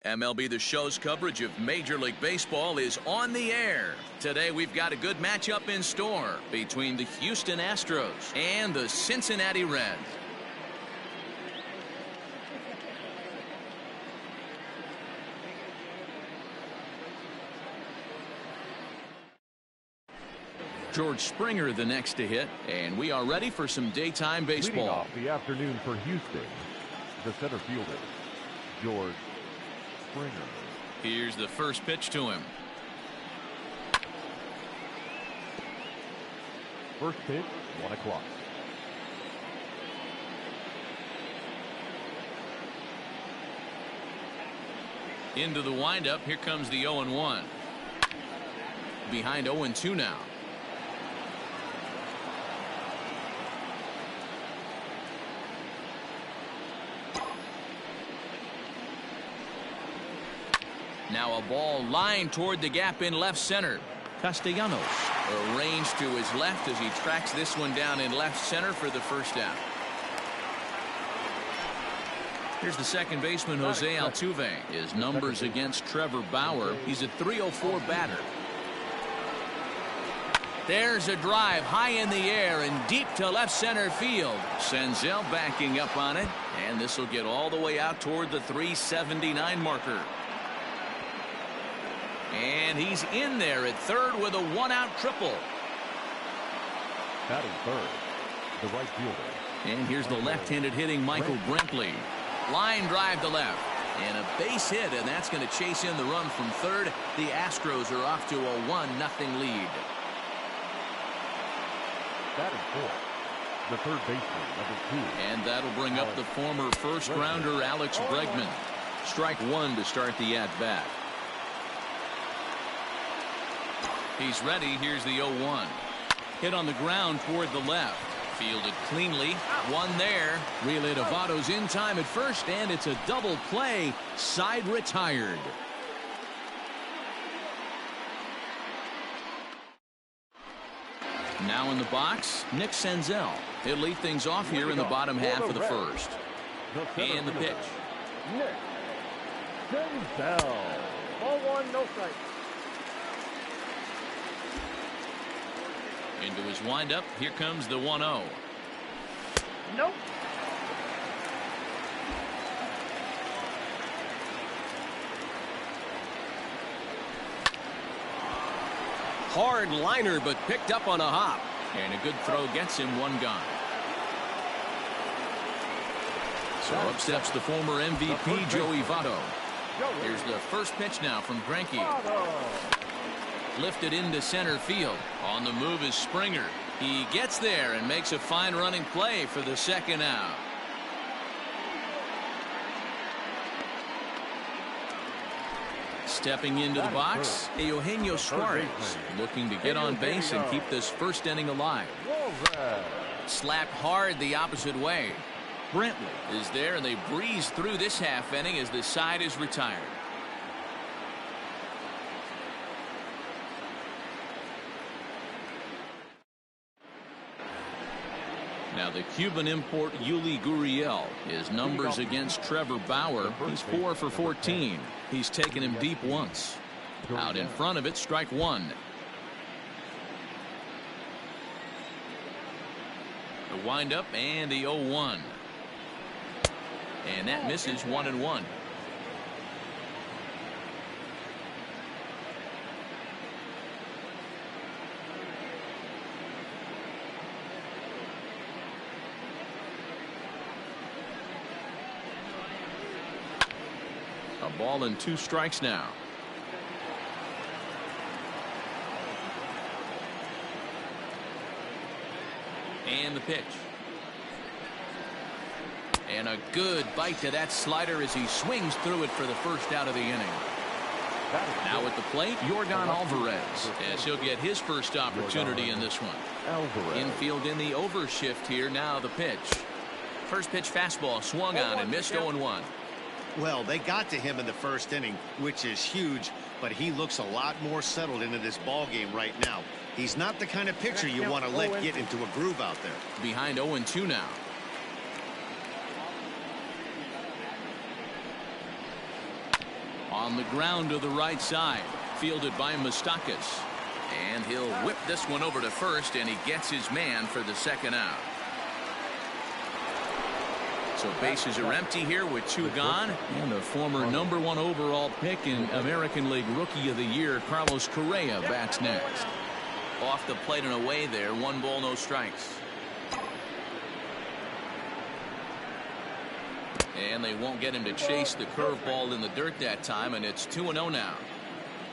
MLB The Show's coverage of Major League Baseball is on the air. Today we've got a good matchup in store between the Houston Astros and the Cincinnati Reds. George Springer the next to hit, and we are ready for some daytime baseball. Leading off the afternoon for Houston, the center fielder, George Springer. Here's the first pitch to him. First pitch, 1 o'clock. Into the windup, here comes the 0-1. Behind 0-2 now. Now a ball lined toward the gap in left center. Castellanos arranged to his left as he tracks this one down in left center for the first out. Here's the second baseman, Jose Altuve. His numbers against Trevor Bauer. He's a .304 batter. There's a drive high in the air and deep to left center field. Senzel backing up on it, and this will get all the way out toward the 379 marker. And he's in there at third with a one-out triple. Batting third, the right fielder. And here's the left-handed hitting Michael Brantley. Line drive to left. And a base hit, and that's going to chase in the run from third. The Astros are off to a 1-0 lead. Batting fourth, the third baseman, number 2. And that'll bring up the former first-rounder Alex Bregman. Strike one to start the at-bat. He's ready. Here's the 0-1. Hit on the ground toward the left. Fielded cleanly. One there. Relay to Votto's in time at first, and it's a double play. Side retired. Now in the box, Nick Senzel. He'll lead things off here in the bottom half of the first. And the pitch. Nick Senzel. Ball one, no strike. Into his windup, here comes the 1-0. Nope. Hard liner, but picked up on a hop. And a good throw gets him one gone. So up steps the former MVP, Joey Votto. Here's the first pitch now from Greinke. Lifted into center field. On the move is Springer. He gets there and makes a fine running play for the second out. Stepping into the box, Eugenio Suarez, looking to get on base and keep this first inning alive. Slapped hard the opposite way. Brantley is there, and they breeze through this half inning as the side is retired. Now the Cuban import Yuli Gurriel. His numbers against Trevor Bauer, he's 4 for 14. He's taken him deep once. Out in front of it, strike one. The windup and the 0-1. And that misses 1-1. A ball and 2 strikes now. And the pitch. And a good bite to that slider as he swings through it for the first out of the inning. Now at the plate, Yordan Alvarez, as he'll get his first opportunity in this one. Infield in the overshift here. Now the pitch. First pitch fastball swung on and missed 0-1. Well, they got to him in the first inning, which is huge, but he looks a lot more settled into this ball game right now. He's not the kind of pitcher you want to let get into a groove out there. Behind 0-2 now. On the ground to the right side. Fielded by Moustakas. And he'll whip this one over to first, and he gets his man for the second out. So bases are empty here with 2 gone. And the former #1 overall pick in American League Rookie of the Year, Carlos Correa, bats next. Off the plate and away there. 1 ball, no strikes. And they won't get him to chase the curveball in the dirt that time, and it's 2-0 now.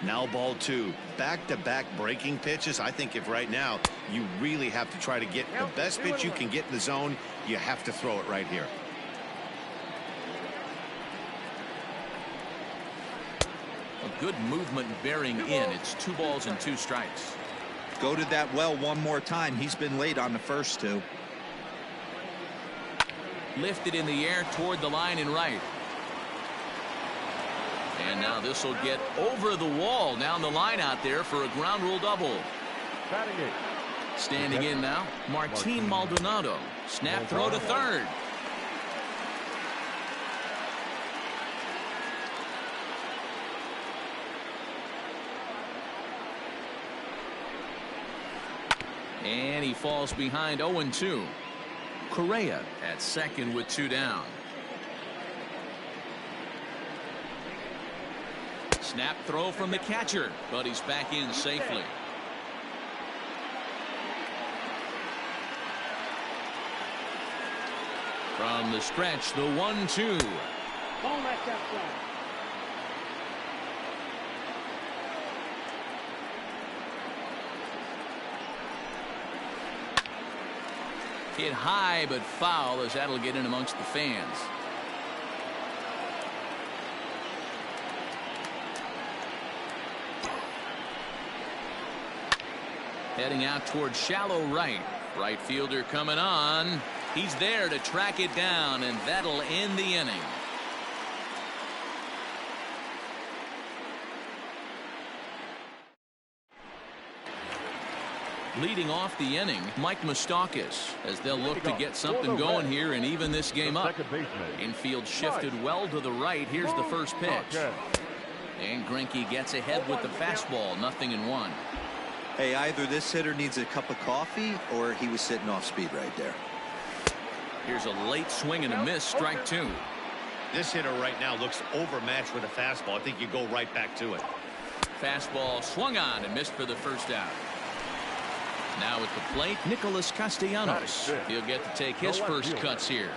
Now ball 2. Back-to-back breaking pitches. I think if right now you really have to try to get the best pitch you can get in the zone, you have to throw it right here. A good movement bearing in. It's 2 balls and 2 strikes. Go to that well one more time. He's been late on the first 2. Lifted in the air toward the line and right. And now this will get over the wall down the line out there for a ground rule double. Standing in now, Martin Maldonado. Snap throw to third. And he falls behind 0-2. Correa at second with 2 down. Snap throw from the catcher, but he's back in safely. From the stretch, the 1-2. Hit high but foul, as that'll get in amongst the fans. Heading out toward shallow right. Right fielder coming on. He's there to track it down, and that'll end the inning. Leading off the inning, Mike Moustakas, as they'll look to get something going here and even this game up. Infield shifted well to the right. Here's the first pitch. And Greinke gets ahead with the fastball. 0-1. Hey, either this hitter needs a cup of coffee or he was sitting off speed right there. Here's a late swing and a miss. Strike 2. This hitter right now looks overmatched with a fastball. I think you go right back to it. Fastball swung on and missed for the first out. Now at the plate, Nicholas Castellanos. He'll get to take his first cuts here.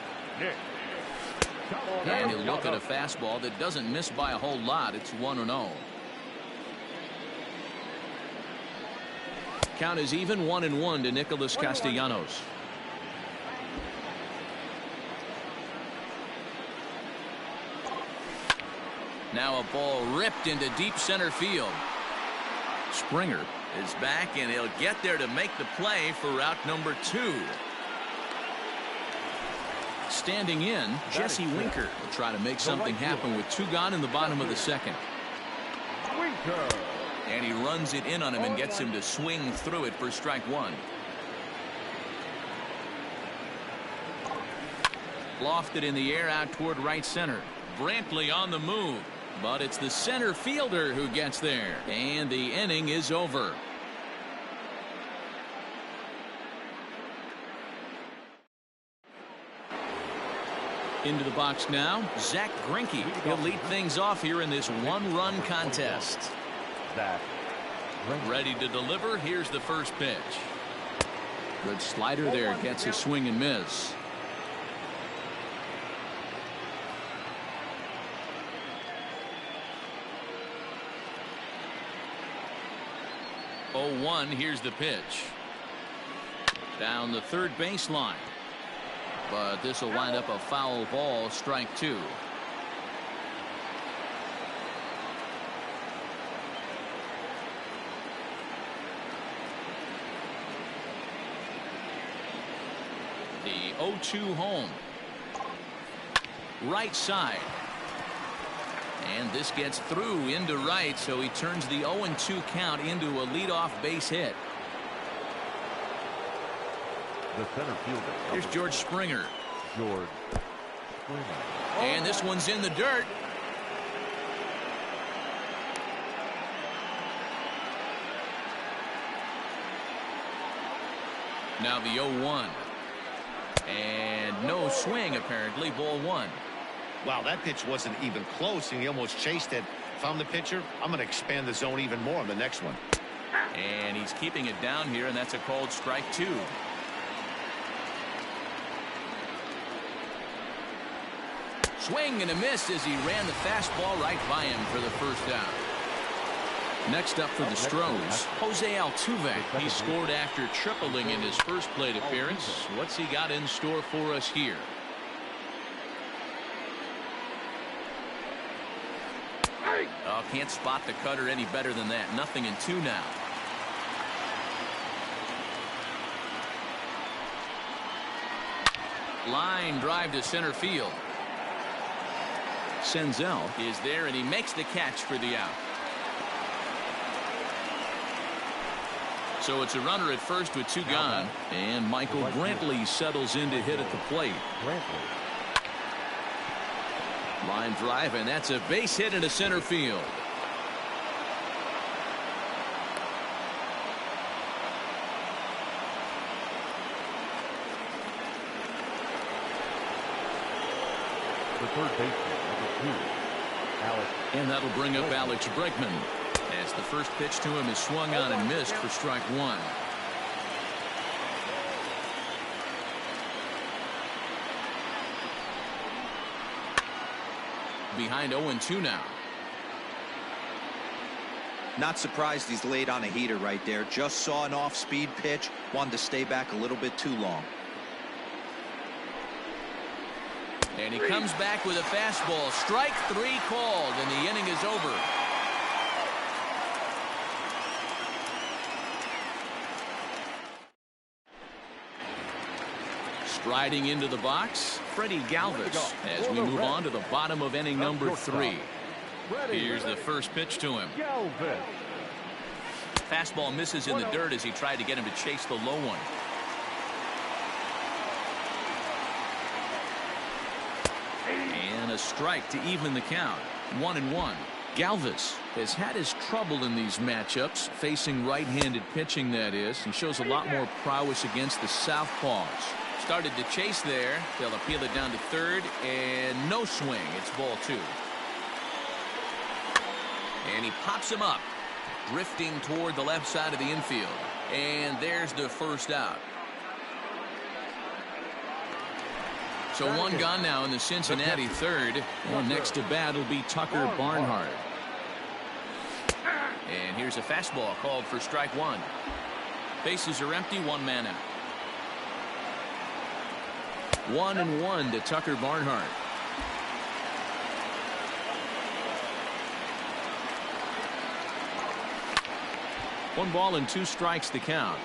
And he'll look at a fastball that doesn't miss by a whole lot. It's 1-0. Count is even, 1-1 to Nicholas Castellanos. Now a ball ripped into deep center field. Springer is back, and he'll get there to make the play for route number 2. Standing in, Jesse Winker will try to make something happen with 2 gone in the bottom of the second. And he runs it in on him and gets him to swing through it for strike 1. Lofted in the air out toward right center. Brantley on the move. But it's the center fielder who gets there. And the inning is over. Into the box now, Zach Greinke. He'll lead things off here in this 1-run contest. Ready to deliver. Here's the first pitch. Good slider there. Gets a swing and miss. Oh, 1. Here's the pitch. Down the third baseline. But this will wind up a foul ball. Strike 2. The 0-2 home. Right side. And this gets through into right, so he turns the 0-2 count into a leadoff base hit. The center fielder. Here's George Springer. George Springer. And this one's in the dirt. Now the 0-1. And no swing, apparently. Ball 1. Wow, that pitch wasn't even close, and he almost chased it. If I'm the pitcher, I'm going to expand the zone even more on the next one. And he's keeping it down here, and that's a called strike 2. Swing and a miss as he ran the fastball right by him for the first out. Next up for the Stros, Jose Altuve. He scored after tripling in his first plate appearance. What's he got in store for us here? Oh, can't spot the cutter any better than that. 0-2 now. Line drive to center field. Senzel is there, and he makes the catch for the out. So it's a runner at first with 2 gone, and Michael Brantley settles in to hit at the plate. Line drive, and that's a base hit into center field. The third baseman, number 2, Alex. And that'll bring up Alex Bregman, as the first pitch to him is swung on and missed for strike 1. Behind 0-2 now. Not surprised he's laid on a heater right there. Just saw an off-speed pitch. Wanted to stay back a little bit too long. And he comes back with a fastball. Strike 3 called, and the inning is over. Striding into the box, Freddie Galvis, as we move on to the bottom of inning number 3. Here's the first pitch to him. Fastball misses in the dirt as he tried to get him to chase the low one. And a strike to even the count. 1-1. Galvis has had his trouble in these matchups, facing right-handed pitching, that is. He shows a lot more prowess against the southpaws. Started to chase there. They'll appeal it down to third, and no swing. It's ball 2. And he pops him up, drifting toward the left side of the infield. And there's the first out. So 1 gone now in the Cincinnati third. Well, next to bat will be Tucker Barnhart. And here's a fastball called for strike 1. Bases are empty, 1 man out. 1-1 to Tucker Barnhart. One ball and 2 strikes the count.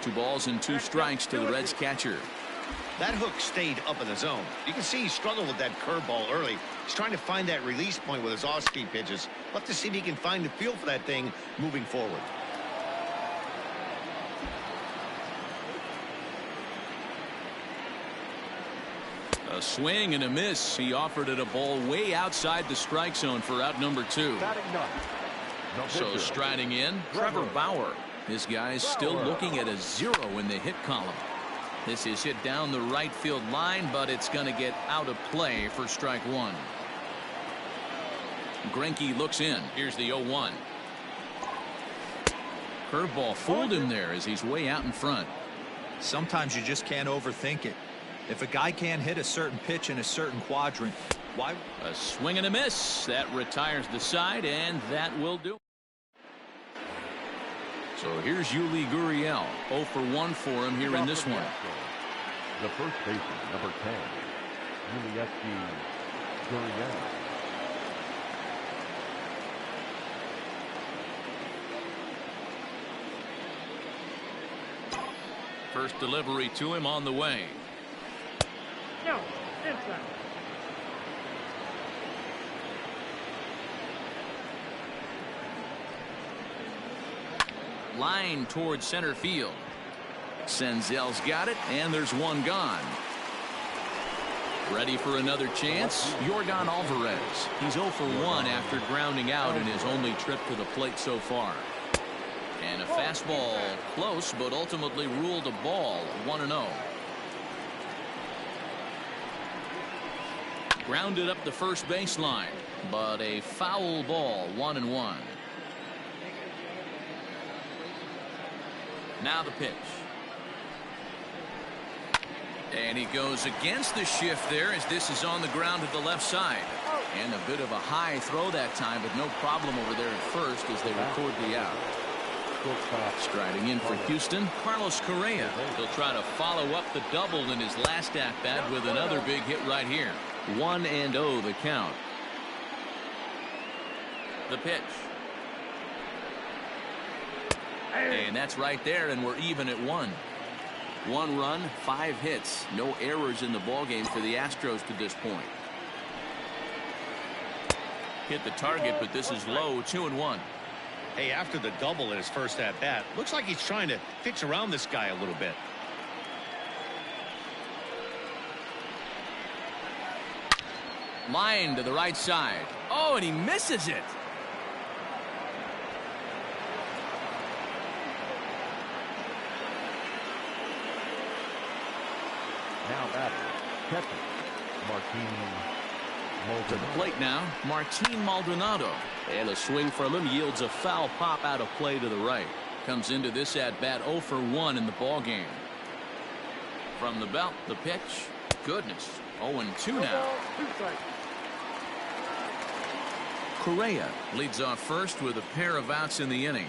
Two balls and 2 strikes to the Reds catcher. That hook stayed up in the zone. You can see he struggled with that curveball early. He's trying to find that release point with his off-speed pitches. We'll have to see if he can find the feel for that thing moving forward. A swing and a miss. He offered it a ball way outside the strike zone for out number 2. So striding in, Trevor Bauer. This guy's still looking at a 0 in the hit column. This is hit down the right field line, but it's going to get out of play for strike 1. Greinke looks in. Here's the 0-1. Curveball fooled him there as he's way out in front. Sometimes you just can't overthink it. If a guy can't hit a certain pitch in a certain quadrant, why? A swing and a miss. That retires the side, and that will do. So here's Yuli Gurriel. 0 for 1 for him here in this one. The first baseman, number 10, Yuli Gurriel. First delivery to him on the way. No, inside. Line towards center field. Senzel's got it, and there's 1 gone. Ready for another chance? Yordan Alvarez. He's 0 for 1 after grounding out in his only trip to the plate so far. And a fastball close, but ultimately ruled a ball. 1-0. Grounded up the first baseline, but a foul ball. 1-1. Now the pitch. And he goes against the shift there as this is on the ground to the left side. And a bit of a high throw that time, but no problem over there at first as they record the out. Striding in for Houston, Carlos Correa. He'll try to follow up the double in his last at-bat with another big hit right here. 1-0 the count. The pitch. And that's right there, and we're even at 1. 1 run, 5 hits. No errors in the ballgame for the Astros to this point. Hit the target, but this is low. 2-1. Hey, after the double in his first at-bat, looks like he's trying to pitch around this guy a little bit. Line to the right side. Oh, and he misses it. Now batting, catcher, Martin Maldonado. To the plate now, Martin Maldonado. And a swing from him yields a foul pop out of play to the right. Comes into this at-bat 0 for 1 in the ballgame. From the belt, the pitch. Goodness. 0-2 now. Correa leads off first with a pair of outs in the inning.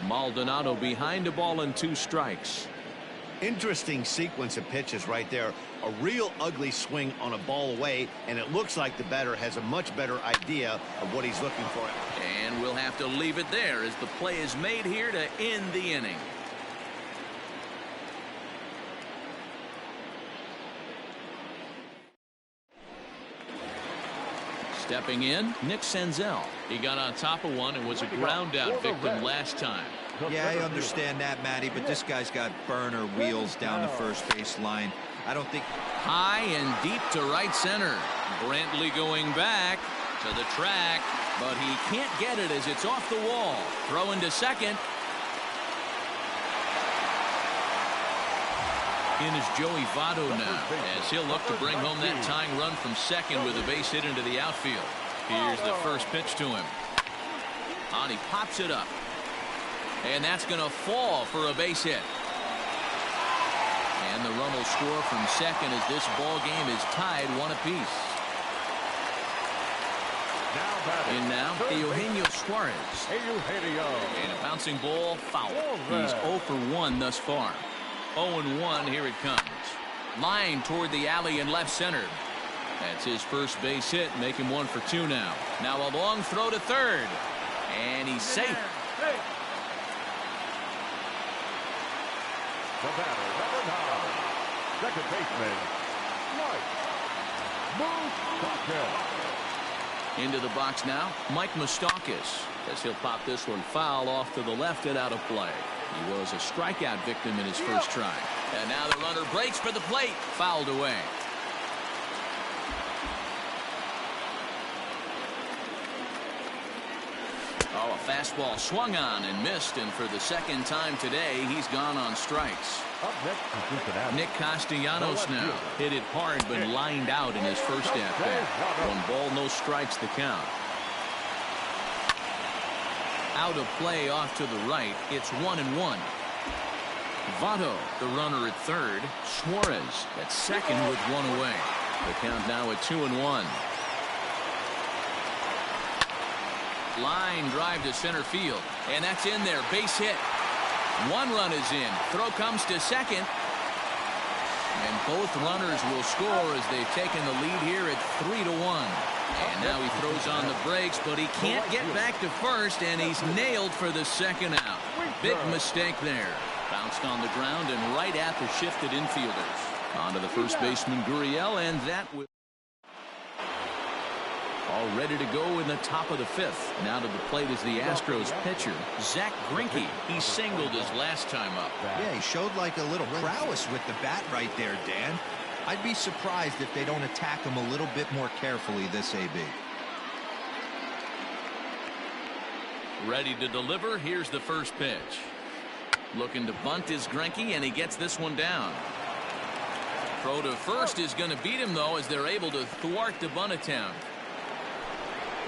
Maldonado behind a ball and 2 strikes. Interesting sequence of pitches right there. A real ugly swing on a ball away, and it looks like the batter has a much better idea of what he's looking for. And we'll have to leave it there as the play is made here to end the inning. Stepping in, Nick Senzel. He got on top of one and was a ground out victim last time. Yeah, I understand that, Matty, but this guy's got burner wheels down the first base line. I don't think... High and deep to right center. Brantley going back to the track, but he can't get it as it's off the wall. Throw into second. In is Joey Votto now, as he'll look to bring home that tying run from second with a base hit into the outfield. Here's the first pitch to him. And he pops it up. And that's going to fall for a base hit. And the run will score from second as this ball game is tied 1 apiece. In now, Eugenio Suarez. And a bouncing ball foul. He's 0 for 1 thus far. 0-1, here it comes. Line toward the alley in left center. That's his first base hit, make him 1 for 2 now. Now a long throw to third. And he's safe. The batter, number 9, second baseman, Mike Moustakas. Into the box now, Mike Moustakas, as he'll pop this one foul off to the left and out of play. He was a strikeout victim in his first try. And now the runner breaks for the plate. Fouled away. Oh, a fastball swung on and missed, and for the second time today, he's gone on strikes. Up next to Cincinnati, Nick Castellanos now hit it hard but lined out in his first at-bat. 1 ball, no strikes the count. Out of play off to the right. It's 1-1. Votto, the runner at third. Suarez at second with 1 away. The count now at 2-1. Line drive to center field, and that's in there. Base hit. 1 run is in. Throw comes to second. And both runners will score as they've taken the lead here at 3-1. And now he throws on the brakes, but he can't get back to first, and he's nailed for the second out. Big mistake there. Bounced on the ground and right at the shifted infielders. On to the first baseman, Gurriel, and that will... All ready to go in the top of the fifth. Now to the plate is the Astros pitcher, Zach Greinke. He singled his last time up. Yeah, he showed like a little prowess with the bat right there, Dan. I'd be surprised if they don't attack him a little bit more carefully this AB. Ready to deliver. Here's the first pitch. Looking to bunt is Greinke, and he gets this one down. Throw to first is going to beat him, though, as they're able to thwart the bunt attempt.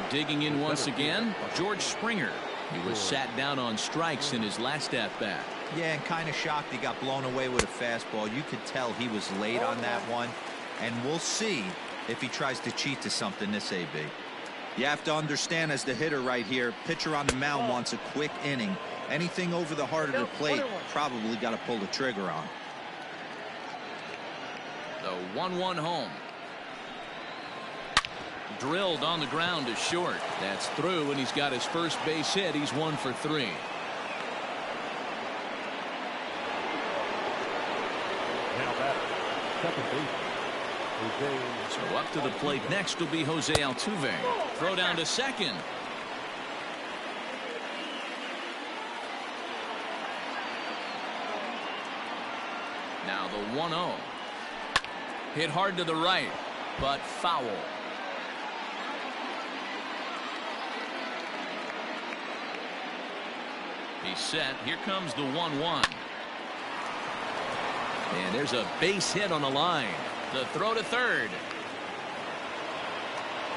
Digging in once again, George Springer. He was sat down on strikes in his last at-bat. Yeah, and kind of shocked he got blown away with a fastball. You could tell he was late on that one. And we'll see if he tries to cheat to something this AB. You have to understand, as the hitter right here, pitcher on the mound wants a quick inning. Anything over the heart of the plate, probably got to pull the trigger on. The 1-1 home. Drilled on the ground to short. That's through, and he's got his first base hit. He's 1 for 3. Now batter, second base, Jose. So up to the plate next will be Jose Altuve. Throw down to second. Now the 1-0. Hit hard to the right, but foul. He's set. Here comes the 1-1. And there's a base hit on the line. The throw to third.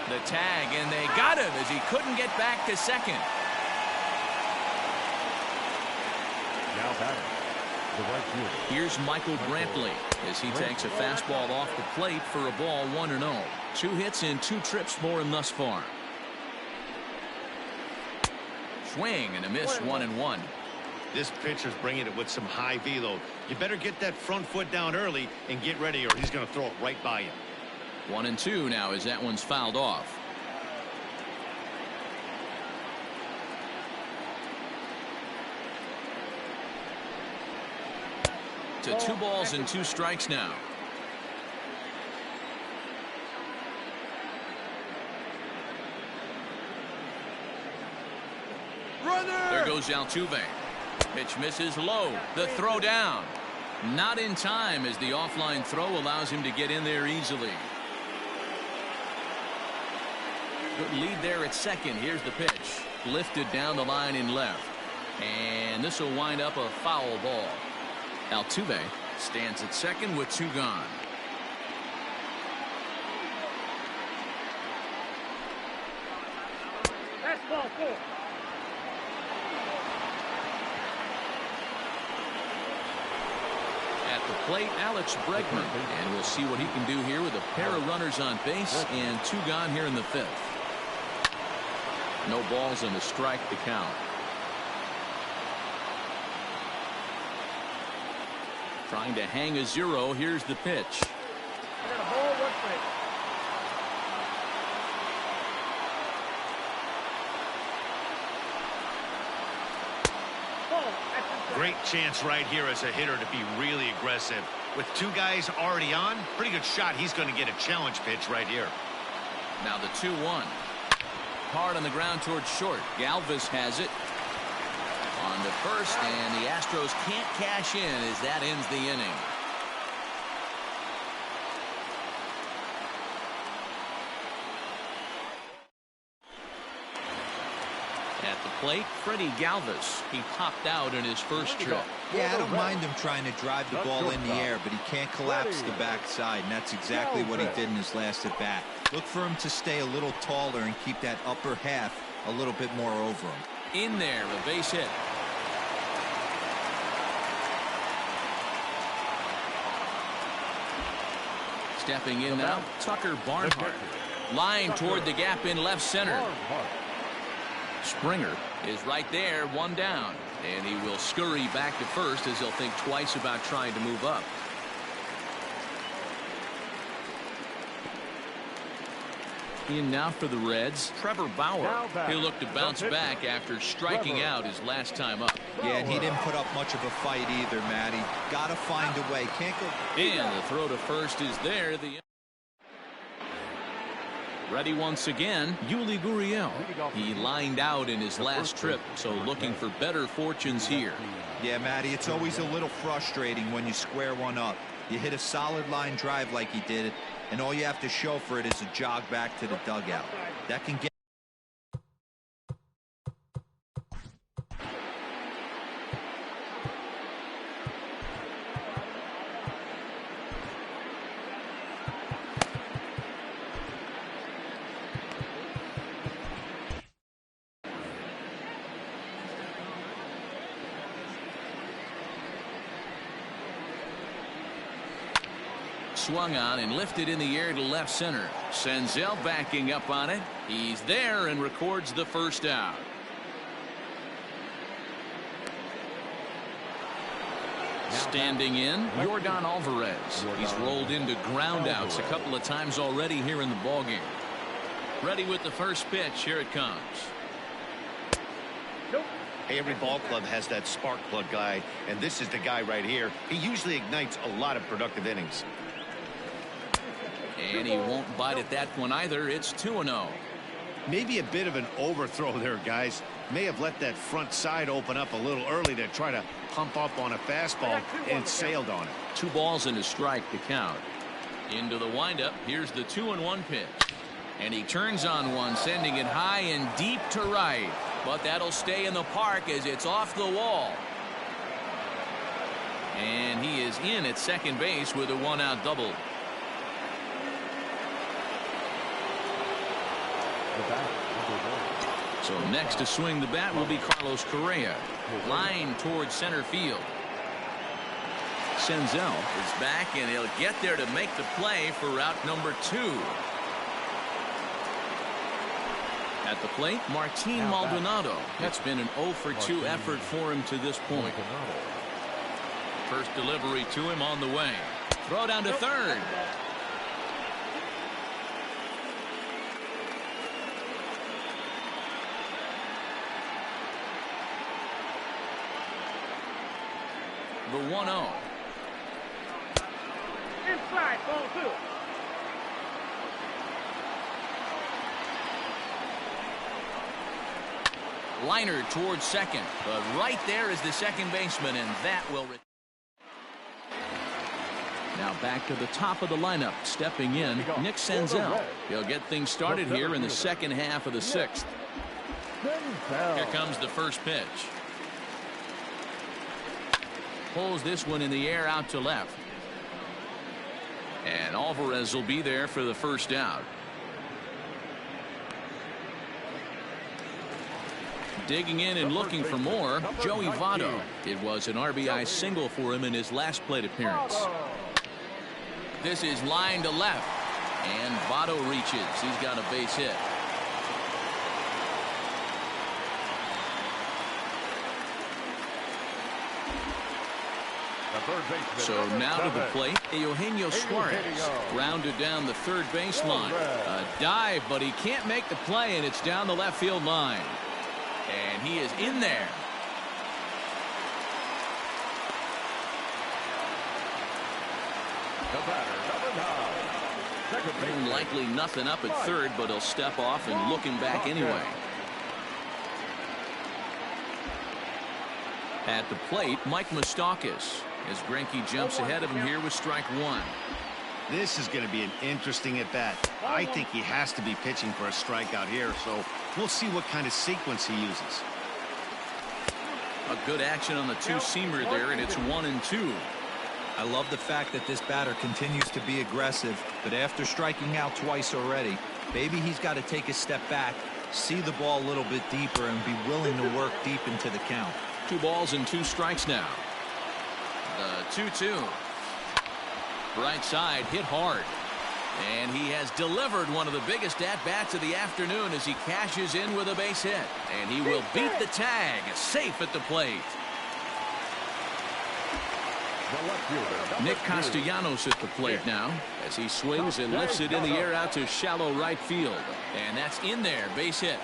The tag, and they got him as he couldn't get back to second. Now batting, the right fielder. Here's Michael Brantley as he takes a fastball off the plate for a ball 1-0. 2 hits and 2 trips for him thus far. Swing and a miss, 1-1. This pitcher's bringing it with some high velo. You better get that front foot down early and get ready, or he's going to throw it right by you. 1-2 now as that one's fouled off. To 2 balls and 2 strikes now. There goes Altuve. Pitch misses low. The throw down. Not in time as the offline throw allows him to get in there easily. Good lead there at second. Here's the pitch. Lifted down the line in left. And this will wind up a foul ball. Altuve stands at second with 2 gone. That's ball 4. At the plate, Alex Bregman, and we'll see what he can do here with a pair of runners on base and 2 gone here in the 5th. No balls and a strike to count. Trying to hang a 0. Here's the pitch. I got a ball, 1 strike. Great chance right here as a hitter to be really aggressive. With 2 guys already on, pretty good shot. He's going to get a challenge pitch right here. Now the 2-1. Hard on the ground towards short. Galvis has it on the first, and the Astros can't cash in as that ends the inning. At the plate, Freddie Galvis. He popped out in his first trip. Yeah, I don't mind him trying to drive the ball in the air, but he can't collapse the backside, and that's exactly what he did in his last at bat. Look for him to stay a little taller and keep that upper half a little bit more over him. In there, a base hit. Stepping in now, Tucker Barnhart. Line toward the gap in left center. Springer is right there, 1 down. And he will scurry back to first as he'll think twice about trying to move up. In now for the Reds, Trevor Bauer. He'll look to bounce back after striking out his last time up. Yeah, and he didn't put up much of a fight either, Matty. Got to find a way. Can't go. And the throw to first is there. Ready once again, Yuli Gurriel. He lined out in his last trip, so looking for better fortunes here. Yeah, Matty, it's always a little frustrating when you square one up. You hit a solid line drive like he did, and all you have to show for it is a jog back to the dugout. That can get... Swung on and lifted in the air to left center. Senzel backing up on it. He's there and records the first out. Standing in, Yordan Alvarez. He's rolled into groundouts a couple of times already here in the ballgame. Ready with the first pitch. Here it comes. Hey, every ball club has that spark plug guy, and this is the guy right here. He usually ignites a lot of productive innings. And he won't bite at that one either. It's 2-0. Maybe a bit of an overthrow there, guys. May have let that front side open up a little early to try to pump up on a fastball, and sailed on it. 2 balls and a strike to count. Into the windup. Here's the 2-1 pitch. And he turns on one, sending it high and deep to right. But that'll stay in the park as it's off the wall. And he is in at second base with a 1-out double. So next to swing the bat will be Carlos Correa. Line towards center field. Senzel is back, and he'll get there to make the play for route number 2. At the plate, Martin Maldonado. It's been an 0 for 2 effort for him to this point. First delivery to him on the way. Throw down to third. The 1-0. Inside, ball 2. Liner towards second, but right there is the second baseman, and that will... Now back to the top of the lineup. Stepping in, Nick Senzel. He'll get things started here in the second half of the 6th. Here comes the first pitch. Pulls this one in the air out to left. And Alvarez will be there for the first out. Digging in and looking for more, Joey Votto. It was an RBI single for him in his last plate appearance. This is line to left. And Votto reaches. He's got a base hit. So now to the plate, Eugenio Suarez grounded down the third baseline. A dive, but he can't make the play, and it's down the left field line. And he is in there. Likely nothing up at third, but he'll step off and look him back anyway. At the plate, Mike Moustakas, as Greinke jumps ahead of him here with strike 1. This is going to be an interesting at bat. I think he has to be pitching for a strikeout here, so we'll see what kind of sequence he uses. A good action on the two-seamer there, and it's 1-2. I love the fact that this batter continues to be aggressive, but after striking out twice already, maybe he's got to take a step back, see the ball a little bit deeper, and be willing to work deep into the count. 2 balls and 2 strikes now. The 2-2. Right side hit hard. And he has delivered one of the biggest at-bats of the afternoon as he cashes in with a base hit. And he will beat the tag, safe at the plate. Nick Castellanos at the plate now as he swings and lifts it in the air out to shallow right field. And that's in there, base hit.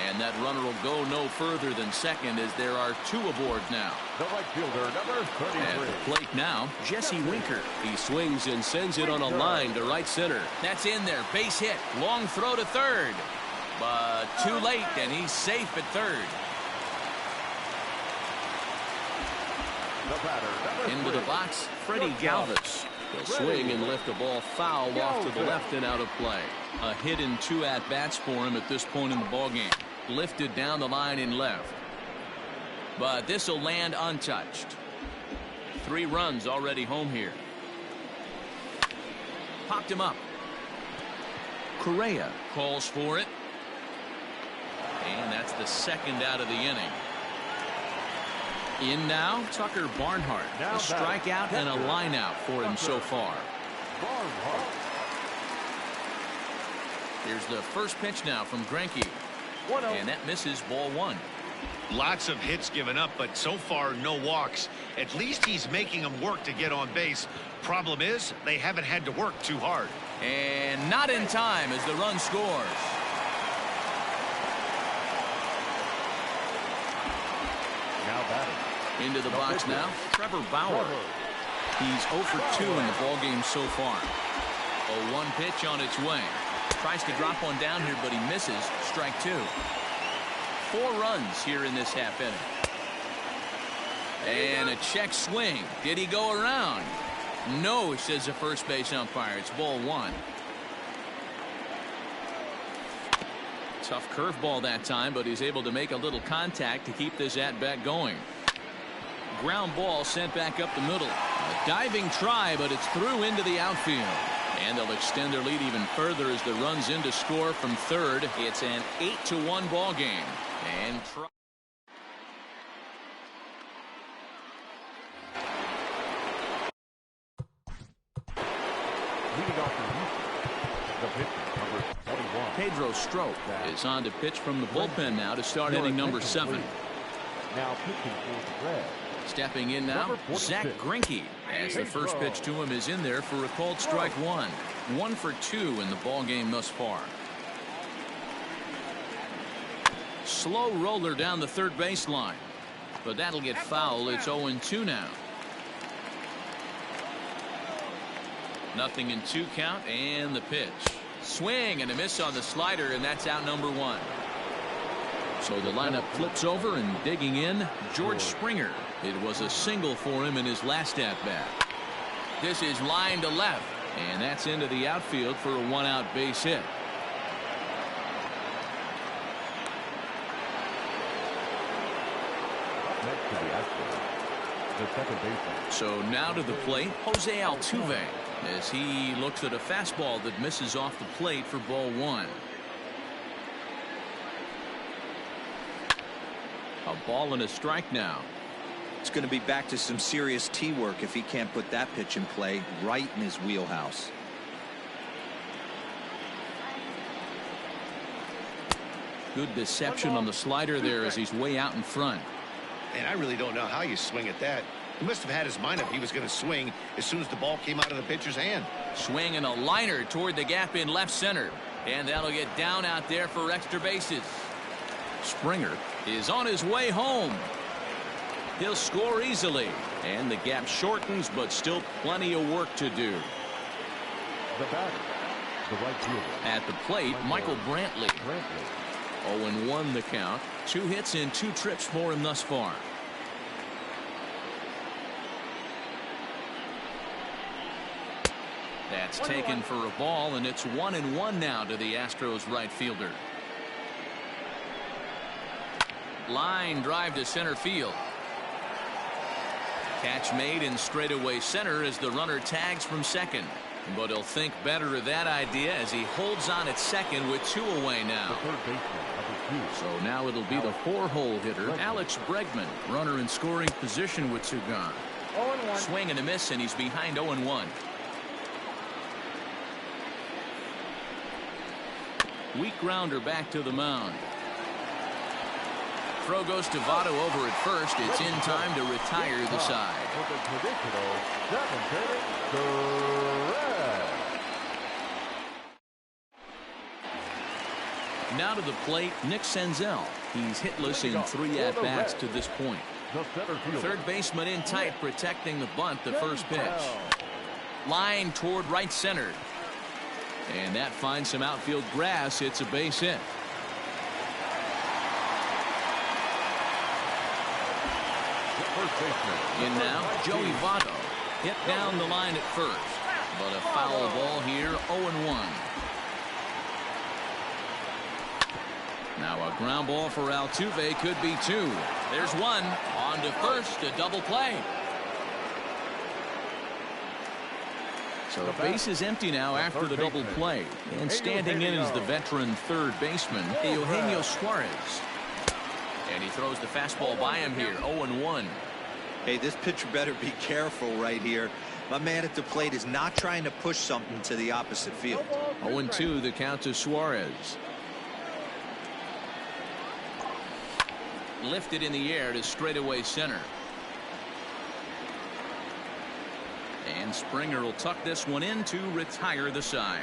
And that runner will go no further than second as there are 2 aboard now. The right fielder, number 33. At the plate now, Jesse Winker. He swings and sends it on a line to right center. That's in there. Base hit. Long throw to third. But too late, and he's safe at third. The batter, number Into 3. the box, Freddie Galvis. He'll swing and lift a ball foul off to the left and out of play. A hit and 2 at-bats for him at this point in the ballgame. Lifted down the line in left. But this will land untouched. 3 runs already home here. Popped him up. Correa calls for it. And that's the second out of the inning. In now, Tucker Barnhart. A strikeout and a line out for him so far. Here's the first pitch now from Greinke. And that misses, ball 1. Lots of hits given up, but so far no walks. At least he's making them work to get on base. Problem is, they haven't had to work too hard. And not in time as the run scores. Now batting. Into the box now, Trevor Bauer. He's 0 for 2 in the ballgame so far. A 1 pitch on its way. Tries to drop one down here, but he misses. Strike 2. 4 runs here in this half inning. And a check swing. Did he go around? No, says the first base umpire. It's ball 1. Tough curveball that time, but he's able to make a little contact to keep this at-bat going. Ground ball sent back up the middle. A diving try, but it's through into the outfield. And they'll extend their lead even further as the runs in to score from third. It's an 8-1 ball game. And Leading off the pitcher, number 21. Pedro Strop is on to pitch from the bullpen now to start inning number 7. Now pitching for the Reds. Stepping in now, Zach Greinke, as the first pitch to him is in there for a called strike 1. 1 for 2 in the ball game thus far. Slow roller down the third baseline, but that'll get foul. It's 0-2 now. Nothing in 2 count, and the pitch. Swing and a miss on the slider, and that's out number 1. So the lineup flips over, and digging in, George Springer. It was a single for him in his last at-bat. This is line to left, and that's into the outfield for a 1-out base hit. Next to the Astros, the second baseman. So now to the plate, Jose Altuve, as he looks at a fastball that misses off the plate for ball 1. A ball and a strike now. It's going to be back to some serious tee work if he can't put that pitch in play right in his wheelhouse. Good deception on the slider there as he's way out in front. And I really don't know how you swing at that. He must have had his mind up he was going to swing as soon as the ball came out of the pitcher's hand. Swing and a liner toward the gap in left center. And that'll get down out there for extra bases. Springer is on his way home. He'll score easily. And the gap shortens, but still plenty of work to do. The batter, the right fielder. At the plate, Michael Brantley. 0-1 the count. 2 hits and 2 trips for him thus far. That's taken for a ball, and it's 1-1 now to the Astros right fielder. Line drive to center field. Catch made in straightaway center as the runner tags from second. But he'll think better of that idea as he holds on at second with 2 away now. The third baseman, number 2. So now it'll be the 4-hole hitter, Alex Bregman, runner in scoring position with 2 gone. 0-1. Swing and a miss, and he's behind 0-1. Weak grounder back to the mound. Throw goes to Votto over at first. It's in time to retire the side. For the traditional 7th inning, the Reds. Now to the plate, Nick Senzel. He's hitless in 3 at-bats to this point. Third baseman in tight, protecting the bunt, the first pitch. Line toward right center. And that finds some outfield grass. It's a base hit. In now, Joey Votto. Hit down the line at first. But a foul ball here, 0-1. Now a ground ball for Altuve, could be 2. There's 1. On to first, a double play. So the base is empty now after the double play. And standing in is the veteran third baseman, Eugenio Suarez. And he throws the fastball by him here, 0-1. Hey, this pitcher better be careful right here. My man at the plate is not trying to push something to the opposite field. 0-2, the count to Suarez. Lifted in the air to straightaway center. And Springer will tuck this one in to retire the side.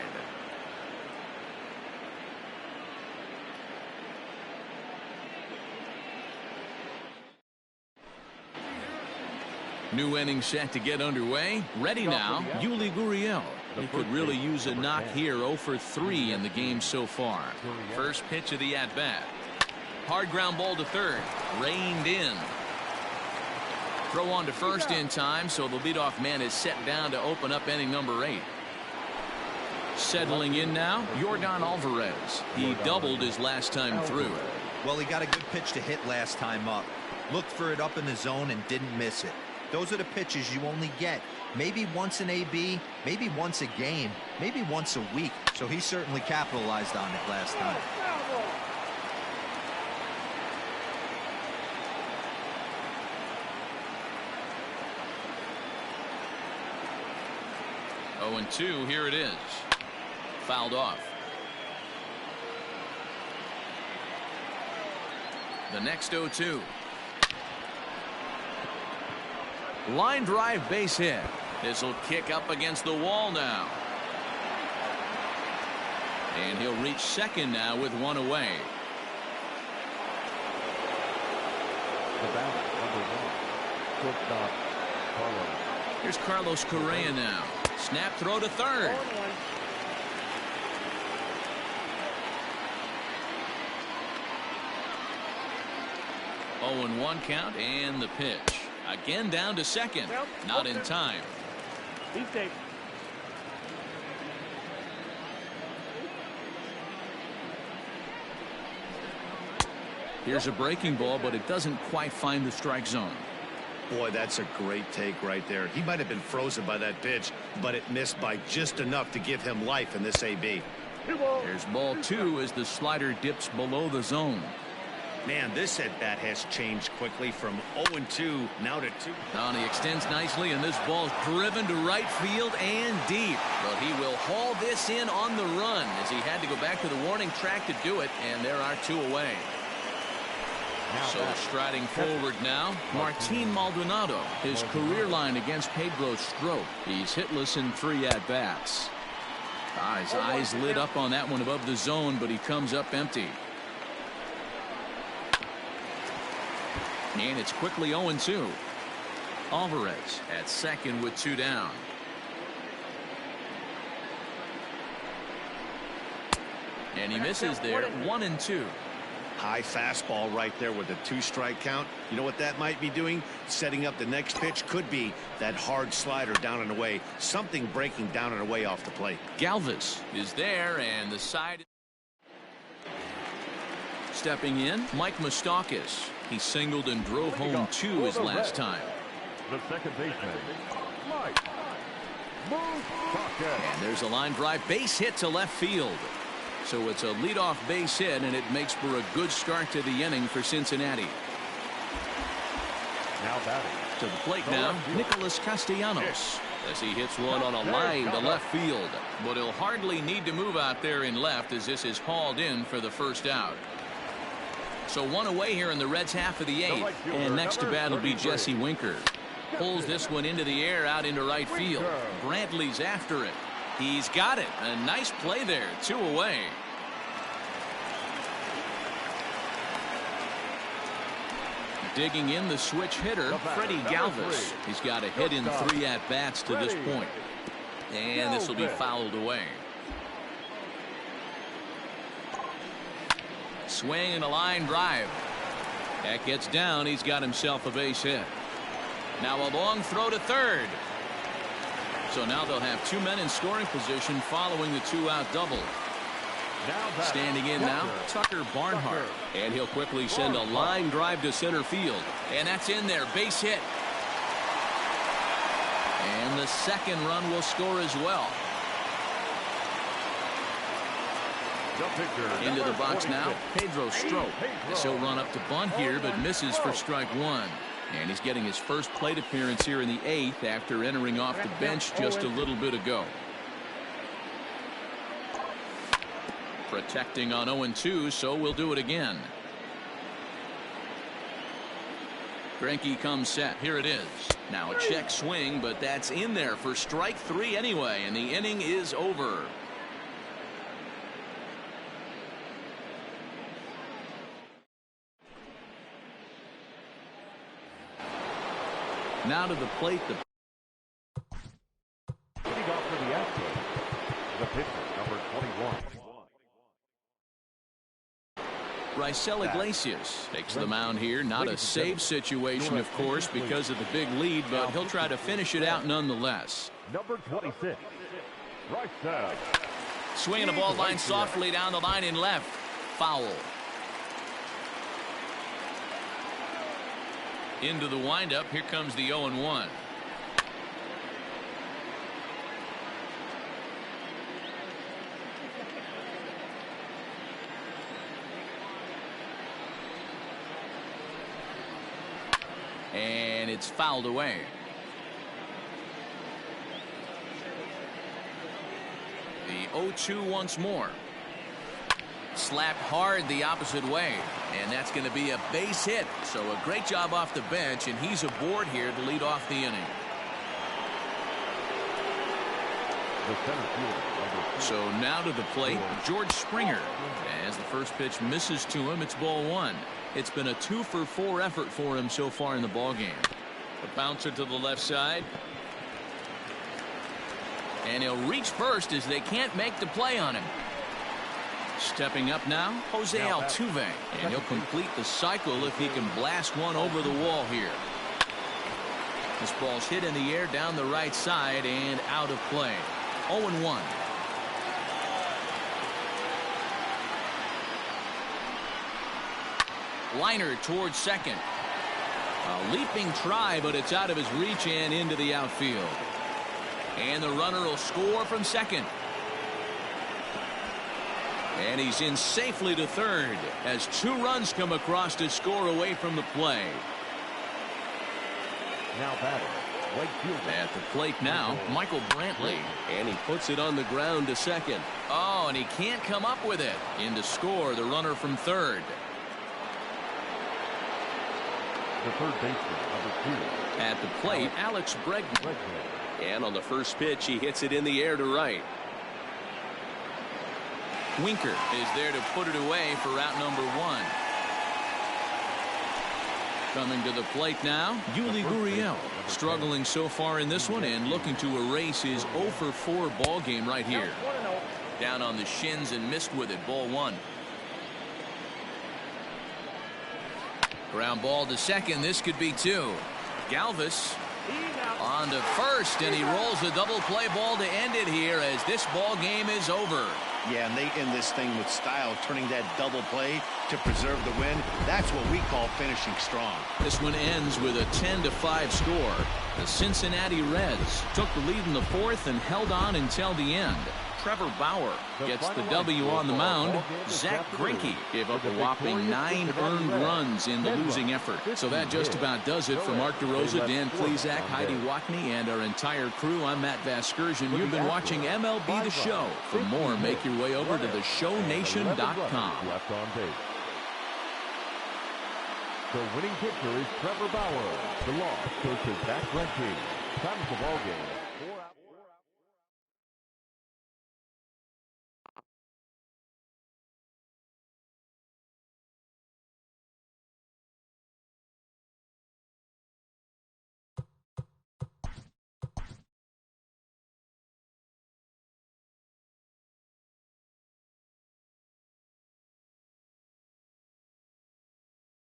New inning set to get underway. Ready now, Yuli Gurriel. He could really use a knock here. 0 for 3 in the game so far. First pitch of the at-bat. Hard ground ball to third. Reined in. Throw on to first in time, so the leadoff man is set down to open up inning number 8. Settling in now, Yordan Alvarez. He doubled his last time through. Well, he got a good pitch to hit last time up. Looked for it up in the zone and didn't miss it. Those are the pitches you only get maybe once in AB, maybe once a game, maybe once a week. So he certainly capitalized on it last time. Oh, and 2, here it is. Fouled off. The next 0-2. Line drive base hit. This will kick up against the wall now. And he'll reach second now with 1 away. The batter, number 1. Shortstop, Carlos. Here's Carlos Correa now. Snap throw to third. Oh, and 1 count, and the pitch. Again down to second. Not in time. Here's a breaking ball, but it doesn't quite find the strike zone. Boy, that's a great take right there. He might have been frozen by that pitch, but it missed by just enough to give him life in this AB. Here's ball 2 as the slider dips below the zone. Man, this at-bat has changed quickly from 0-2 now to 2. Now he extends nicely, and this ball's driven to right field and deep. But he will haul this in on the run as he had to go back to the warning track to do it, and there are 2 away. So striding forward now, Martin Maldonado. His career line against Pedro Strop. He's hitless in 3 at-bats. His eyes lit up on that one above the zone, but he comes up empty. And it's quickly 0-2. Alvarez at second with 2 down. And he misses there, 1-2. High fastball right there with a 2-strike count. You know what that might be doing? Setting up the next pitch. Could be that hard slider down and away. Something breaking down and away off the plate. Galvis is there, and the side. Stepping in, Mike Moustakas. He singled and drove home 2 his last time. The second baseman, Mike Moustakas. And there's a line drive base hit to left field. So it's a leadoff base hit, and it makes for a good start to the inning for Cincinnati. Now batting. To the plate now, Nicholas Castellanos, as he hits one on a line to left field. But he'll hardly need to move out there in left as this is hauled in for the first out. So 1 away here in the Reds' half of the 8th. And next to bat will be Jesse Winker. Pulls this one into the air out into right field. Brantley's after it. He's got it. A nice play there. 2 away. Digging in the switch hitter, Freddie Galvis. He's got a hit in 3 at-bats to this point. And this will be fouled away. Swing and a line drive. That gets down. He's got himself a base hit. Now a long throw to third. So now they'll have 2 men in scoring position following the 2-out double. Standing in now, Tucker Barnhart. And he'll quickly send a line drive to center field. And that's in there. Base hit. And the second run will score as well. Into the box now, Pedro Strop. As he'll run up to bunt here, but misses for strike 1. And he's getting his first plate appearance here in the 8th after entering off the bench just a little bit ago. Protecting on 0-2, so we'll do it again. Greinke comes set. Here it is. Now a check swing, but that's in there for strike 3 anyway, and the inning is over. Now to the plate. Leading off for the Astros, the pitcher, number 21. Raisel Iglesias takes the mound here. Not a save situation, of course, because of the big lead, but he'll try to finish it out nonetheless. Number 26, Raisel. Swinging a ball line softly down the line in left. Foul. Into the windup. Here comes the 0-1. And it's fouled away. The 0-2 once more. Slapped hard the opposite way, and that's going to be a base hit. So a great job off the bench, and he's aboard here to lead off the inning. So now to the plate, George Springer. As the first pitch misses to him, it's ball 1. It's been a 2-for-4 effort for him so far in the ball game. A bouncer to the left side. And he'll reach first as they can't make the play on him. Stepping up now, Jose Altuve. And he'll complete the cycle if he can blast one over the wall here. This ball's hit in the air down the right side and out of play. 0-1. Liner towards second. A leaping try, but it's out of his reach and into the outfield. And the runner will score from second. And he's in safely to third as 2 runs come across to score away from the play. Now batting, right fielder. At the plate now, Michael Brantley. And he puts it on the ground to second. Oh, and he can't come up with it. In to score the runner from third. The third baseman, number 2. At the plate, Alex Bregman. And on the first pitch, he hits it in the air to right. Winker is there to put it away for out number 1. Coming to the plate now, Yuli Gurriel. Struggling so far in this one and looking to erase his 0-for-4 ball game right here. Down on the shins and missed with it. Ball 1. Ground ball to second. This could be 2. Galvis on to first, and he rolls a double play ball to end it here as this ball game is over. Yeah, and they end this thing with style, turning that double play to preserve the win. That's what we call finishing strong. This one ends with a 10-5 score. The Cincinnati Reds took the lead in the 4th and held on until the end. Trevor Bauer gets the W on the mound. Zach Greinke gave up a whopping 9 earned runs in the losing effort. So that just about does it for Mark DeRosa, Dan Plesac, Heidi Watney, and our entire crew. I'm Matt Vasgersian. You've been watching MLB The Show. For more, make your way over to theshownation.com. Left on base. The winning pitcher is Trevor Bauer. The loss goes to Zach Greinke. Time of the ball game.